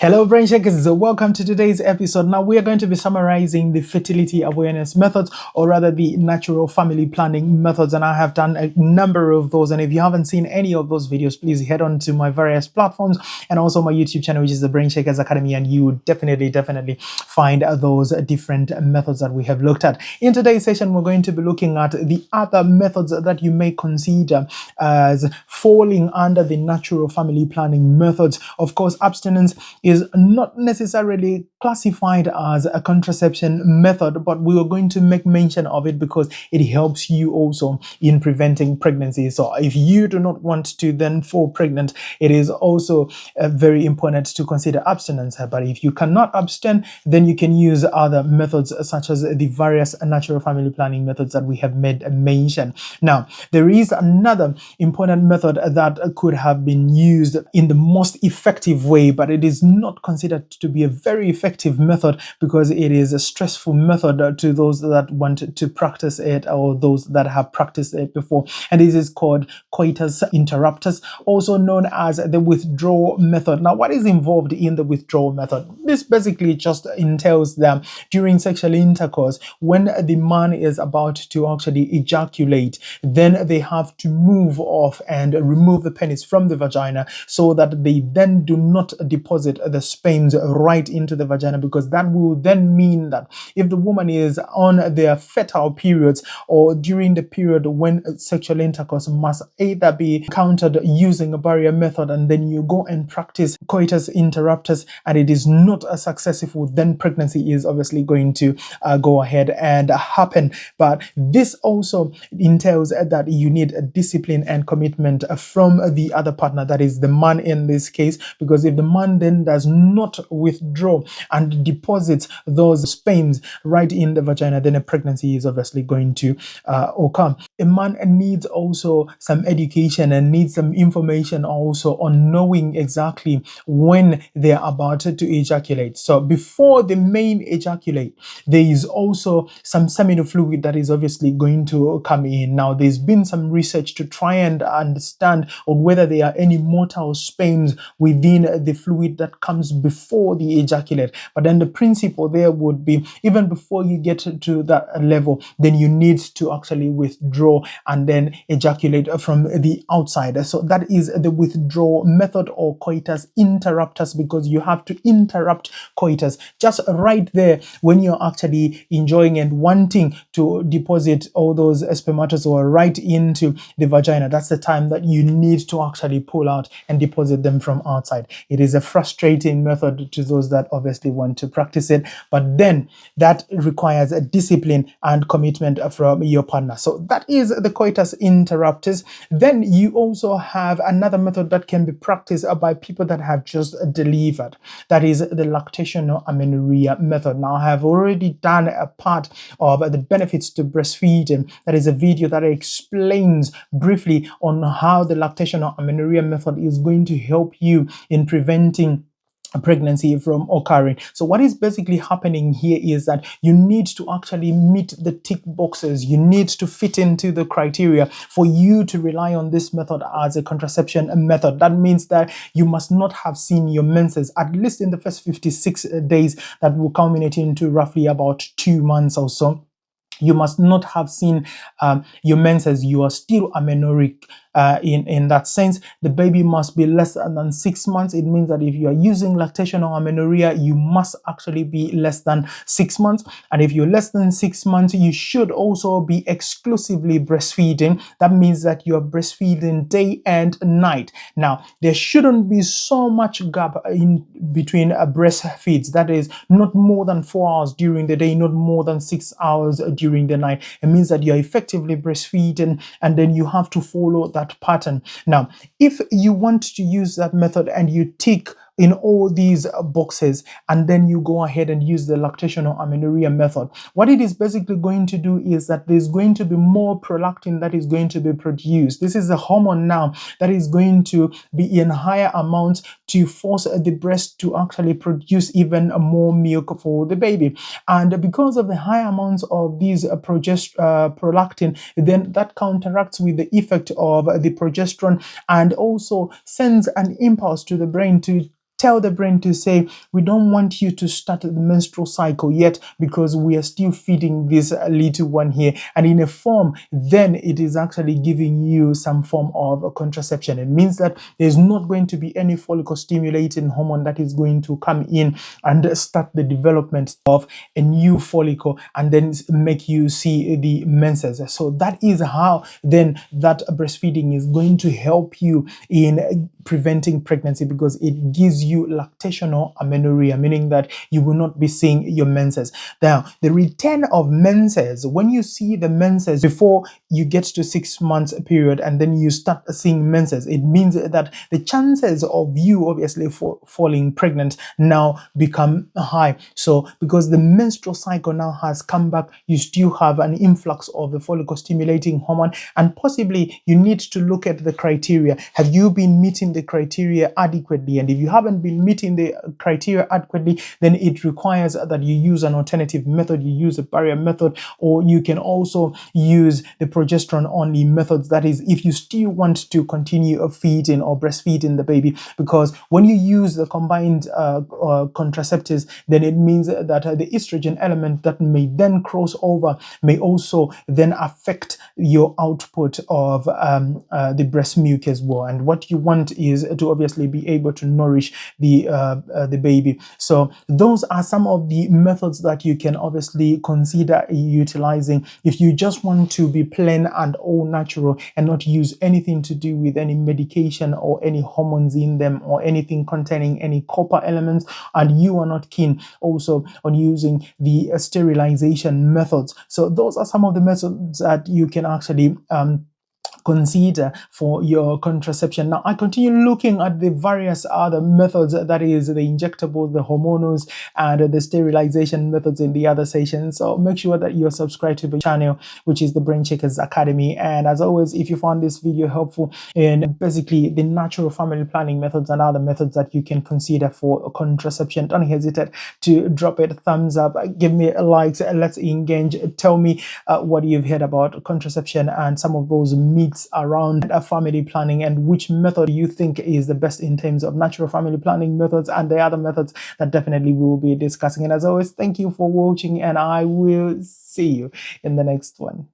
Hello brain shakers, welcome to today's episode. Now we are going to be summarizing the fertility awareness methods, or rather the natural family planning methods, and I have done a number of those. And if you haven't seen any of those videos, please head on to my various platforms and also my YouTube channel, which is the Brain Shakers Academy, and you would definitely find those different methods that we have looked at. In today's session, we're going to be looking at the other methods that you may consider as falling under the natural family planning methods. Of course, abstinence is not necessarily classified as a contraception method, but we are going to make mention of it because it helps you also in preventing pregnancy. So if you do not want to then fall pregnant, it is also very important to consider abstinence. But if you cannot abstain, then you can use other methods such as the various natural family planning methods that we have made mention. Now, there is another important method that could have been used in the most effective way, but it is not considered to be a very effective method because it is a stressful method to those that want to practice it or those that have practiced it before. And this is called Coitus Interruptus, also known as the withdrawal method. Now, what is involved in the withdrawal method? This basically just entails that during sexual intercourse, when the man is about to actually ejaculate, then they have to move off and remove the penis from the vagina so that they then do not deposit the sperms right into the vagina, because that will then mean that if the woman is on their fertile periods or during the period when sexual intercourse must either be countered using a barrier method, and then you go and practice coitus interruptus and it is not successful, then pregnancy is obviously going to go ahead and happen. But this also entails that you need a discipline and commitment from the other partner, that is the man in this case, because if the man then does not withdraw and deposits those sperms right in the vagina, then a pregnancy is obviously going to occur. A man needs also some education and needs some information also on knowing exactly when they are about to ejaculate. So before the main ejaculate, there is also some seminal fluid that is obviously going to come in. Now, there's been some research to try and understand on whether there are any motile sperms within the fluid that comes before the ejaculate. But then the principle there would be, even before you get to that level, then you need to actually withdraw and then ejaculate from the outside. So that is the withdrawal method, or coitus interruptus, because you have to interrupt coitus just right there when you're actually enjoying and wanting to deposit all those spermatozoa right into the vagina. That's the time that you need to actually pull out and deposit them from outside. It is a frustrating method to those that obviously want to practice it, but then that requires a discipline and commitment from your partner. So that is the coitus interruptus. Then you also have another method that can be practiced by people that have just delivered. That is the lactational amenorrhea method. Now, I have already done a part of the benefits to breastfeeding. That is a video that explains briefly on how the lactational amenorrhea method is going to help you in preventing a pregnancy from occurring. So what is basically happening here is that you need to actually meet the tick boxes. You need to fit into the criteria for you to rely on this method as a contraception method. That means that you must not have seen your menses at least in the first 56 days, that will culminate into roughly about 2 months or so. You must not have seen your menses. You are still amenorrheic. In that sense, the baby must be less than 6 months. It means that if you are using lactational amenorrhea, you must actually be less than 6 months. And if you're less than 6 months, you should also be exclusively breastfeeding. That means that you are breastfeeding day and night. Now, there shouldn't be so much gap in between breastfeeds. That is not more than 4 hours during the day, not more than 6 hours during the night. It means that you're effectively breastfeeding, and then you have to follow that pattern. Now, if you want to use that method and you tick in all these boxes, and then you go ahead and use the lactational amenorrhea method, what it is basically going to do is that there's going to be more prolactin that is going to be produced. This is a hormone now that is going to be in higher amounts to force the breast to actually produce even more milk for the baby. And because of the high amounts of these prolactin, then that counteracts with the effect of the progesterone and also sends an impulse to the brain to tell the brain to say, we don't want you to start the menstrual cycle yet because we are still feeding this little one here. And in a form, then it is actually giving you some form of contraception. It means that there's not going to be any follicle stimulating hormone that is going to come in and start the development of a new follicle and then make you see the menses. So that is how then that breastfeeding is going to help you in preventing pregnancy, because it gives you lactational amenorrhea, meaning that you will not be seeing your menses. Now, the return of menses, when you see the menses before you get to 6 months period and then you start seeing menses, it means that the chances of you obviously falling pregnant now become high. So because the menstrual cycle now has come back, you still have an influx of the follicle stimulating hormone, and possibly you need to look at the criteria. Have you been meeting the criteria adequately? And if you haven't been meeting the criteria adequately, then it requires that you use an alternative method. You use a barrier method, or you can also use the progesterone only methods. That is, if you still want to continue feeding or breastfeeding the baby, because when you use the combined contraceptives, then it means that the estrogen element that may then cross over may also then affect your output of the breast milk as well. And what you want is to obviously be able to nourish the baby. So those are some of the methods that you can obviously consider utilizing if you just want to be plain and all natural and not use anything to do with any medication or any hormones in them or anything containing any copper elements, and you are not keen also on using the sterilization methods. So those are some of the methods that you can actually consider for your contraception. Now, I continue looking at the various other methods, that is the injectables, the hormonals, and the sterilization methods in the other sessions. So make sure that you're subscribed to the channel, which is the Brain Checkers Academy. And as always, if you found this video helpful in basically the natural family planning methods and other methods that you can consider for contraception, don't hesitate to drop it a thumbs up, give me a like, let's engage, tell me what you've heard about contraception and some of those myths around family planning, and which method you think is the best in terms of natural family planning methods and the other methods that definitely we will be discussing. And as always, thank you for watching, and I will see you in the next one.